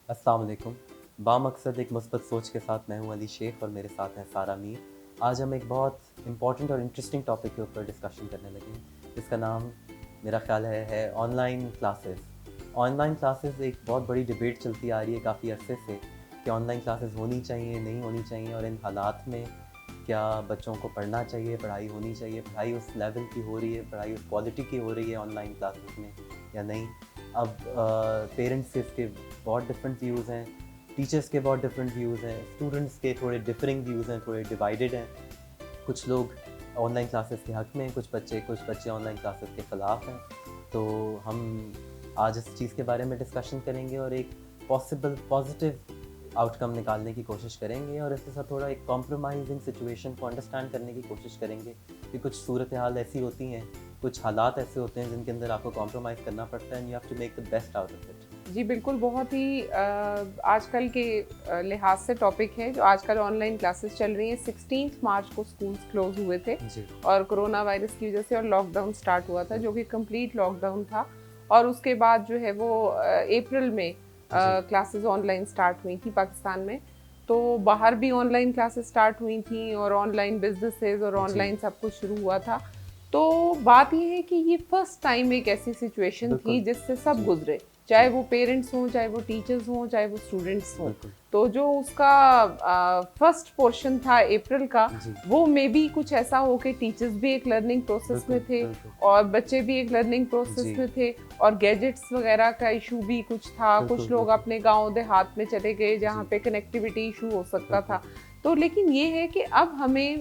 अस्सलाम वालेकुम। बामकसद एक मुस्बत सोच के साथ मैं हूँ अली शेख और मेरे साथ हैं सारा मीर। आज हम एक बहुत इम्पोर्टेंट और इंटरेस्टिंग टॉपिक के ऊपर डिस्कशन करने लगे हैं, जिसका नाम मेरा ख़्याल है ऑनलाइन क्लासेस। ऑनलाइन क्लासेस एक बहुत बड़ी डिबेट चलती आ रही है काफ़ी अरसे से कि ऑनलाइन क्लासेस होनी चाहिए, नहीं होनी चाहिए, और इन हालात में क्या बच्चों को पढ़ना चाहिए, पढ़ाई होनी चाहिए, पढ़ाई उस लेवल की हो रही है, पढ़ाई उस क्वालिटी की हो रही है ऑनलाइन क्लासेस में या नहीं। अब पेरेंट्स के इसके बहुत डिफरेंट व्यूज़ हैं, टीचर्स के बहुत डिफरेंट व्यूज़ हैं, स्टूडेंट्स के थोड़े डिफरिंग व्यूज़ हैं, थोड़े डिवाइडेड हैं। कुछ लोग ऑनलाइन क्लासेस के हक़ में हैं, कुछ बच्चे ऑनलाइन क्लासेस के ख़िलाफ़ हैं। तो हम आज इस चीज़ के बारे में डिस्कशन करेंगे और एक पॉसिबल पॉजिटिव आउटकम निकालने की कोशिश करेंगे, और इसके साथ थोड़ा एक कॉम्प्रोमाइजिंग सिचुएशन को अंडरस्टैंड करने की कोशिश करेंगे कि कुछ सूरत हाल ऐसी होती हैं, कुछ हालात ऐसे होते हैं जिनके अंदर आपको कॉम्प्रोमाइज़ करना पड़ता है, and you have to make the best out of it. जी बिल्कुल, बहुत ही आजकल के लिहाज से टॉपिक है जो आजकल ऑनलाइन क्लासेस चल रही हैं। 16 मार्च को स्कूल्स क्लोज हुए थे जी। और कोरोना वायरस की वजह से और लॉकडाउन स्टार्ट हुआ था, जो कि कंप्लीट लॉकडाउन था। और उसके बाद जो है वो अप्रैल में जी। क्लासेस ऑनलाइन स्टार्ट हुई थी पाकिस्तान में। तो बाहर भी ऑनलाइन क्लासेस स्टार्ट हुई थी और ऑनलाइन बिजनेसेस और जी। ऑनलाइन सब कुछ शुरू हुआ था। तो बात ये है कि ये फर्स्ट टाइम एक ऐसी सिचुएशन थी बिल्कुल। जिससे सब जी। गुजरे, जी। चाहे वो पेरेंट्स हों, चाहे वो टीचर्स हों, चाहे वो स्टूडेंट्स हों। बिल्कुल। तो जो उसका फर्स्ट पोर्शन था अप्रैल का, जी। वो मे बी कुछ ऐसा हो कि टीचर्स भी एक लर्निंग प्रोसेस में बिल्कुल, थे बिल्कुल। और बच्चे भी एक लर्निंग प्रोसेस जी। में थे, और गैजेट्स वगैरह का इशू भी कुछ था। बिल्कुल, कुछ लोग बिल्कुल। अपने गांव देहात में चले गए जहाँ जी। पे कनेक्टिविटी इशू हो सकता बिल्कुल। था। तो लेकिन ये है कि अब हमें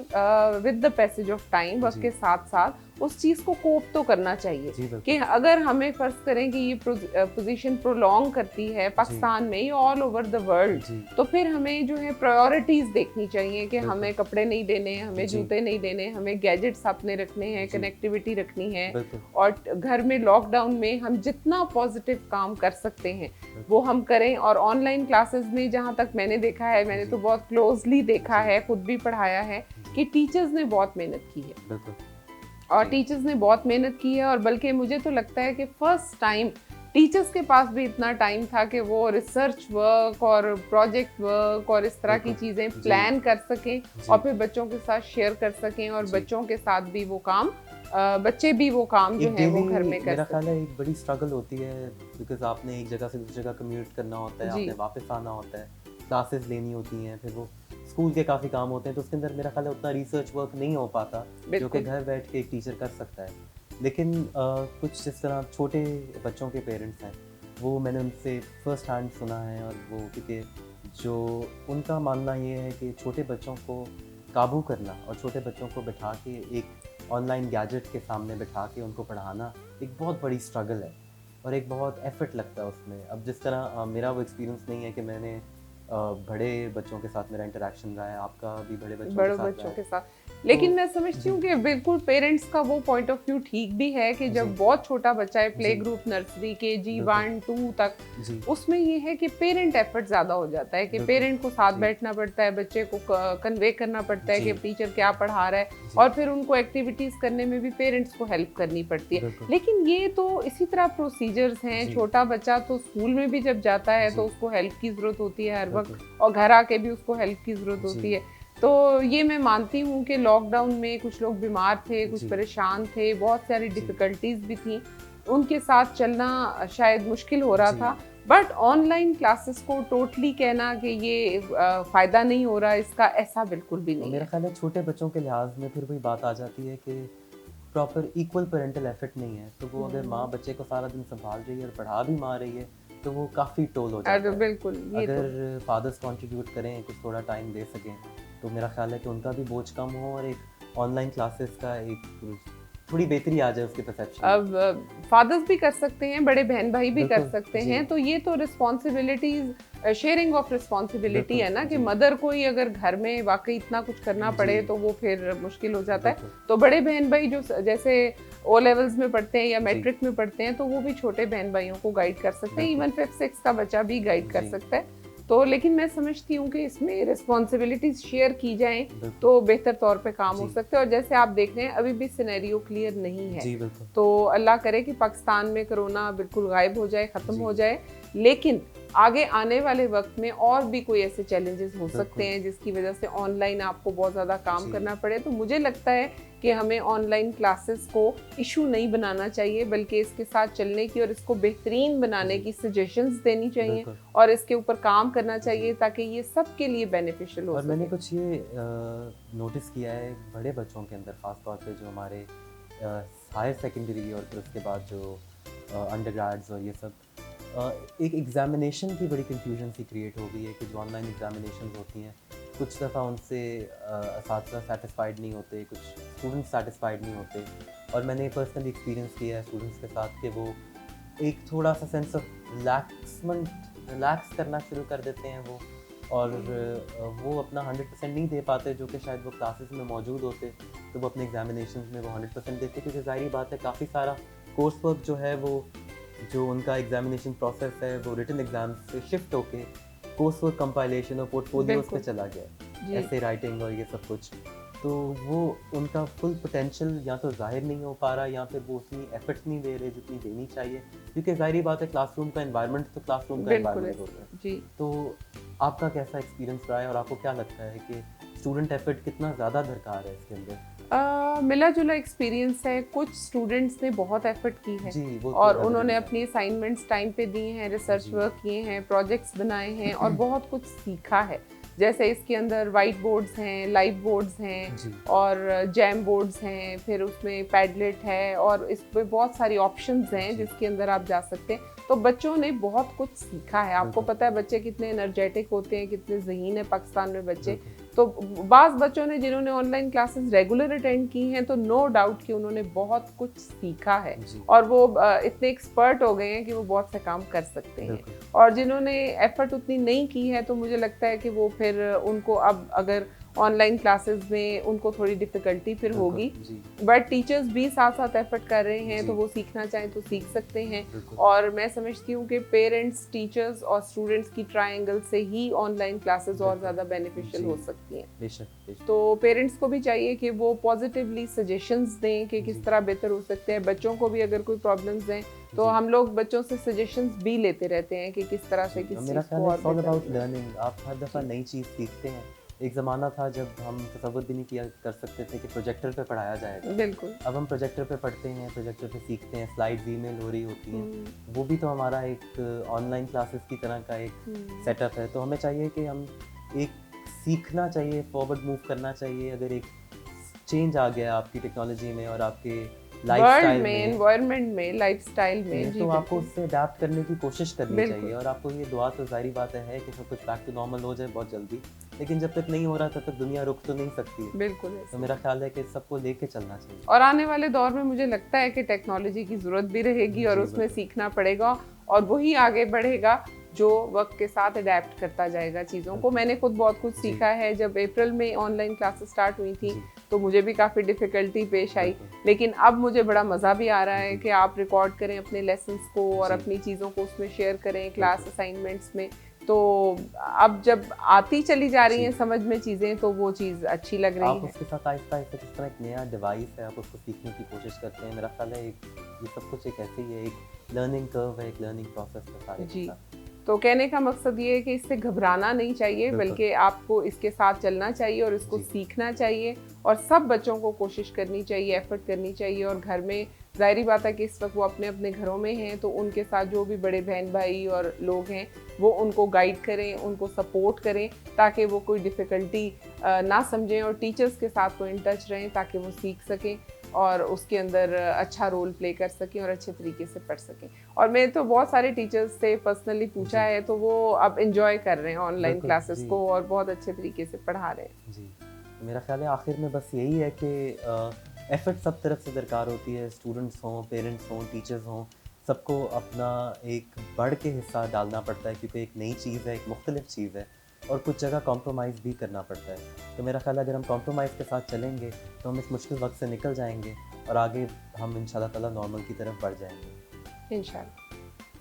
with the passage of time, वक्त जी। के साथ साथ उस चीज़ को कोप तो करना चाहिए जी। कि बिल्कुल। अगर हमें फ़र्ज़ करें कि ये पोजीशन प्रोलॉन्ग करती है जी। पाकिस्तान में या ऑल ओवर द वर्ल्ड, जी। तो फिर हमें जो है प्रायोरिटीज़ देखनी चाहिए कि बिल्कुल। हमें कपड़े नहीं देने, हमें जी। जूते नहीं देने, हमें गैजेट्स अपने रखने हैं, जी। कनेक्टिविटी रखनी है। बिल्कुल। और घर में लॉकडाउन में हम जितना पॉजिटिव काम कर सकते हैं बिल्कुल। वो हम करें। और ऑनलाइन क्लासेस में जहाँ तक मैंने देखा है, मैंने जी। तो बहुत क्लोजली देखा जी। है, खुद भी पढ़ाया है, जी। कि टीचर्स ने बहुत मेहनत की है। बिल्कुल। और जी। टीचर्स ने बहुत मेहनत की है, और बल्कि मुझे तो लगता है कि फर्स्ट टाइम टीचर्स के पास भी इतना टाइम था कि वो रिसर्च वर्क और प्रोजेक्ट वर्क और इस तरह की बिल्कुल। चीज़ें जी। प्लान कर सकें और जी। फिर बच्चों के साथ शेयर कर सकें, और जी। बच्चों के साथ भी वो काम बच्चे भी वो काम जो एक है डेली वो घर में कर मेरा ख़्याल सकें। है एक बड़ी स्ट्रगल होती है, बिकॉज़ आपने एक जगह से दूसरी जगह कम्यूट करना होता है, जी आपने वापस आना होता है, क्लासेस लेनी होती हैं, फिर वो स्कूल के काफ़ी काम होते हैं, तो उसके अंदर मेरा ख़्याल है उतना रिसर्च वर्क नहीं हो पाता, जो कि बिल्कुल। घर बैठ के एक टीचर कर सकता है। लेकिन कुछ जिस तरह छोटे बच्चों के पेरेंट्स हैं, वो मैंने उनसे फ़र्स्ट हैंड सुना है, और वो क्योंकि जो उनका मानना ये है कि छोटे बच्चों को काबू करना और छोटे बच्चों को बिठा के एक ऑनलाइन गैजेट के सामने बिठा के उनको पढ़ाना एक बहुत बड़ी स्ट्रगल है, और एक बहुत एफ़र्ट लगता है उसमें। अब जिस तरह मेरा वो एक्सपीरियंस नहीं है कि मैंने बड़े बच्चों के साथ मेरा इंटरैक्शन रहा है, आपका भी बड़े बच्चों के बड़े साथ रहा बच्चों है। के साथ। तो लेकिन मैं समझती जी। हूँ कि बिल्कुल पेरेंट्स का वो पॉइंट ऑफ व्यू ठीक भी है कि जी। जब बहुत छोटा बच्चा है, प्ले जी। ग्रुप, नर्सरी, केजी बिल्कुल। 1 2 तक, जी। उसमें ये है कि पेरेंट एफर्ट ज़्यादा हो जाता है कि बिल्कुल। पेरेंट को साथ जी। बैठना पड़ता है, बच्चे को कन्वे करना पड़ता है जी। कि टीचर क्या पढ़ा रहा है, जी। और फिर उनको एक्टिविटीज़ करने में भी पेरेंट्स को हेल्प करनी पड़ती है। बिल्कुल। लेकिन ये तो इसी तरह प्रोसीजर्स हैं। जी। छोटा बच्चा तो स्कूल में भी जब जाता है तो जी। उसको हेल्प की ज़रूरत होती है हर बिल्कुल। वक्त, और घर आके भी उसको हेल्प की ज़रूरत होती जी। है। तो ये मैं मानती हूँ कि लॉकडाउन में कुछ लोग बीमार थे, कुछ जी। परेशान थे, बहुत सारी जी। डिफ़िकल्टीज़ भी थी। उनके साथ चलना शायद मुश्किल हो रहा जी। था। बट ऑनलाइन क्लासेस को टोटली कहना कि ये फ़ायदा नहीं हो रहा, इसका ऐसा बिल्कुल भी और नहीं मेरा है। ख़्याल है छोटे बच्चों के लिहाज में फिर वही बात आ जाती है कि प्रॉपर इक्वल पैरेंटल एफर्ट नहीं है, तो वो अगर माँ हुँ। बच्चे को सारा दिन सँभाल रही है और पढ़ा भी माँ रही है, तो वो काफ़ी टोल हो अरे जाता है। बिल्कुल, ये तो है। अगर फादर्स कंट्रीब्यूट करें, कुछ थोड़ा टाइम दे सकें, तो मेरा ख़्याल है कि उनका भी बोझ कम हो, और एक ऑनलाइन क्लासेस का एक थोड़ी बेहतरी आ जाए उसके परसेप्शन में। अब फादर्स भी कर सकते हैं, बड़े बहन-भाई भी कर बिल्कुल। सकते जी। हैं, तो ये तो रिस्पॉन्सिबिलिटीज़ शेयरिंग ऑफ रिस्पॉन्सिबिलिटी बिल्कुल। है ना, कि जी। मदर को ही अगर घर में वाक़ई इतना कुछ करना जी। पड़े तो वो फिर मुश्किल हो जाता है। बिल्कुल। तो बड़े बहन-भाई जो जैसे ओ लेवल्स में पढ़ते हैं या जी। मैट्रिक में पढ़ते हैं, तो वो भी छोटे बहन-भाइयों को गाइड कर सकते हैं, बिल्कुल। इवन 5th-6th का बच्चा भी गाइड कर जी। सकता है। तो लेकिन मैं समझती हूँ कि इसमें रिस्पॉन्सिबिलिटीज़ शेयर की जाएँ, बिल्कुल। तो बेहतर तौर पे काम हो जी। सकता है। और जैसे आप देख रहे हैं, अभी भी सिनेरियो क्लियर नहीं है। जी। बिल्कुल। तो अल्लाह करे कि पाकिस्तान में कोरोना बिल्कुल गायब हो जाए, ख़त्म जी। हो जाए। लेकिन आगे आने वाले वक्त में और भी कोई ऐसे चैलेंजेस हो सकते बिल्कुल। हैं जिसकी वजह से ऑनलाइन आपको बहुत ज़्यादा काम जी। करना पड़े, तो मुझे लगता है कि हमें ऑनलाइन क्लासेस को इशू नहीं बनाना चाहिए, बल्कि इसके साथ चलने की और इसको बेहतरीन बनाने जी। की सजेशंस देनी चाहिए बिल्कुल। और इसके ऊपर काम करना जी। चाहिए ताकि ये सबके लिए बेनिफिशियल हो और मैंने सके। कुछ ये नोटिस किया है बड़े बच्चों के अंदर, ख़ास तौर पे जो हमारे हायर सेकेंडरी और फिर उसके बाद जो अंडरग्रेड्स और ये सब, एक एग्ज़ामिनेशन की बड़ी कन्फ्यूजन सी क्रिएट हो गई है कि जो ऑनलाइन एग्ज़ामिनेशंस होती हैं, कुछ दफ़ा उनसे असातिज़ा सैटिस्फाइड नहीं होते, कुछ स्टूडेंट्स सैटिस्फाइड नहीं होते। और मैंने पर्सनली एक्सपीरियंस किया है स्टूडेंट्स के साथ कि वो एक थोड़ा सा सेंस ऑफ रिलैक्स करना शुरू कर देते हैं वो, और वो अपना 100% नहीं दे पाते जो कि शायद वो क्लासेस में मौजूद होते तो वो अपने एग्जामिनेशन में वो 100% देते, क्योंकि ज़ाहिर बात है काफ़ी सारा कोर्स वर्क जो है वो, जो उनका एग्जामिनेशन प्रोसेस है वो रिटन एग्जाम से शिफ्ट होके कोर्स वर्क कंपाइलेशन और पोर्टफोलियोज पे बिल्कुल। चला गया, जी। ऐसे राइटिंग और ये सब कुछ। तो वो उनका फुल पोटेंशियल या तो ज़ाहिर नहीं हो पा रहा, या फिर वो उतनी एफर्ट्स नहीं दे रहे जितनी देनी चाहिए, क्योंकि ज़ाहिर बात है क्लासरूम का एनवायरनमेंट तो क्लासरूम का बिल्कुल एनवायरनमेंट होता है। जी। तो आपका कैसा एक्सपीरियंस रहा है और आपको क्या लगता है कि स्टूडेंट एफर्ट कितना ज़्यादा दरकार है इसके अंदर? मिला जुला एक्सपीरियंस है, कुछ स्टूडेंट्स ने बहुत एफर्ट की है जी, वो तो और evident उन्होंने है। अपनी असाइनमेंट्स टाइम पे दिए हैं, रिसर्च जी। वर्क किए हैं, प्रोजेक्ट्स बनाए हैं और बहुत कुछ सीखा है। जैसे इसके अंदर वाइट बोर्ड्स हैं, लाइव बोर्ड्स हैं जी। और जैम बोर्ड्स हैं, फिर उसमें पैडलेट है और इस पे बहुत सारी ऑप्शंस हैं जी। जिसके अंदर आप जा सकते हैं। तो बच्चों ने बहुत कुछ सीखा है। आपको बिल्कुल। पता है बच्चे कितने एनर्जेटिक होते हैं, कितने ज़हीन है पाकिस्तान में बच्चे। बिल्कुल। तो बाज़ बच्चों ने जिन्होंने ऑनलाइन क्लासेस रेगुलर अटेंड की हैं, तो नो डाउट कि उन्होंने बहुत कुछ सीखा है जी। और वो इतने एक्सपर्ट हो गए हैं कि वो बहुत से काम कर सकते हैं। बिल्कुल। और जिन्होंने एफर्ट उतनी नहीं की है, तो मुझे लगता है कि वो फिर उनको अब अगर ऑनलाइन क्लासेस में उनको थोड़ी डिफ़िकल्टी फिर बिल्कुल। होगी। जी। बट टीचर्स भी साथ-साथ एफर्ट कर रहे हैं, जी। तो वो सीखना चाहें तो सीख सकते हैं। बिल्कुल। और मैं समझती हूँ कि पेरेंट्स, टीचर्स और स्टूडेंट्स की ट्रायंगल से ही ऑनलाइन क्लासेस और बिल्कुल। ज़्यादा बेनिफिशियल जी। हो सकती हैं। बेशक, बेशक। तो पेरेंट्स को भी चाहिए कि वो पॉजिटिवली सजेशंस दें कि किस जी। तरह बेहतर हो सकते हैं। बच्चों को भी अगर कोई प्रॉब्लम्स हैं, तो जी। हम लोग बच्चों से सजेशंस भी लेते रहते हैं कि किस तरह से जी, किस और मेरा चीज़ ख्याल को है और इट्स ऑल बेहतर अबाउट बनाना। लर्निंग। आप हर दफ़ा जी। नई चीज़ सीखते हैं। एक ज़माना था जब हम तसव्वुर भी नहीं किया कर सकते थे कि प्रोजेक्टर पे पढ़ाया जाएगा। बिल्कुल। अब हम प्रोजेक्टर पे पढ़ते हैं, प्रोजेक्टर पे सीखते हैं, स्लाइड्स ईमेल हो रही होती हैं। हुँ, वो भी तो हमारा एक ऑनलाइन क्लासेस की तरह का एक हुँ। सेटअप है। तो हमें चाहिए कि हम एक सीखना चाहिए, फॉरवर्ड मूव करना चाहिए। अगर एक चेंज आ गया आपकी टेक्नोलॉजी में और आपके वर्ल्ड लाइफ़स्टाइल में, में, एनवायरनमेंट में, लाइफस्टाइल में, जी तो आपको बिल्कुल। उससे अडैप्ट करने की कोशिश करनी बिल्कुल। चाहिए। और आपको ये दुआ तो ज़ाहिर बात है कि सब कुछ बैक टू नॉर्मल हो जाए बहुत जल्दी। लेकिन जब तक नहीं हो रहा तब तक दुनिया रुक तो नहीं सकती है। बिल्कुल तो ऐसे मेरा ही। ख्याल है कि सबको लेके चलना चाहिए। और आने वाले दौर में मुझे लगता है कि टेक्नोलॉजी की ज़रूरत भी रहेगी और जी, उसमें बिल्कुल। सीखना पड़ेगा और वही आगे बढ़ेगा जो वक्त के साथ अडेप्ट करता जाएगा चीज़ों को। बिल्कुल। मैंने खुद बहुत कुछ जी। सीखा है। जब अप्रैल में ऑनलाइन क्लासेस स्टार्ट हुई थी, जी। तो मुझे भी काफ़ी डिफ़िकल्टी पेश आई। बिल्कुल। लेकिन अब मुझे बड़ा मज़ा भी आ रहा है जी। कि आप रिकॉर्ड करें अपने लेसन्स को और जी। अपनी चीज़ों को उसमें शेयर करें क्लास बिल्कुल। असाइनमेंट्स में। तो अब जब आती चली जा रही जी। हैं समझ में चीज़ें, तो वो चीज़ अच्छी लग रही आप है। उसके साथ आहिस्ता-आहिस्ता जिस तरह एक नया डिवाइस है, आप उसको सीखने की कोशिश करते हैं। मेरा ख्याल है ये सब कुछ एक ऐसे ही है, एक लर्निंग कर्व है, एक लर्निंग प्रोसेस है सारे के जी। साथ। तो कहने का मकसद ये है कि इससे घबराना नहीं चाहिए, बिल्कुल। बल्कि आपको इसके साथ चलना चाहिए और इसको जी। सीखना चाहिए और सब बच्चों को कोशिश करनी चाहिए, एफर्ट करनी चाहिए। और घर में ज़ाहिर बात है कि इस वक्त वो अपने अपने घरों में हैं, तो उनके साथ जो भी बड़े बहन भाई और लोग हैं, वो उनको गाइड करें, उनको सपोर्ट करें, ताकि वो कोई डिफ़िकल्टी ना समझें और टीचर्स के साथ वो इन टच रहें ताकि वो सीख सकें और उसके अंदर अच्छा रोल प्ले कर सकें और अच्छे तरीके से पढ़ सकें। और मैं तो बहुत सारे टीचर्स से पर्सनली पूछा जी। है, तो वो अब एंजॉय कर रहे हैं ऑनलाइन बिल्कुल। क्लासेस जी। को और बहुत अच्छे तरीके से पढ़ा रहे हैं। जी। तो मेरा ख्याल है आखिर में बस यही है कि एफ़र्ट सब तरफ से दरकार होती है। स्टूडेंट्स हों, पेरेंट्स हों, टीचर्स हों, सबको अपना एक बढ़ के हिस्सा डालना पड़ता है, क्योंकि एक नई चीज़ है, एक मुख्तलिफ चीज़ है और कुछ जगह कॉम्प्रोमाइज़ भी करना पड़ता है। तो मेरा ख्याल है अगर हम कॉम्प्रोमाइज़ के साथ चलेंगे तो हम इस मुश्किल वक़्त से निकल जाएँगे और आगे हम इंशाअल्लाह ताला नॉर्मल की तरफ बढ़ जाएँगे। इंशाल्लाह।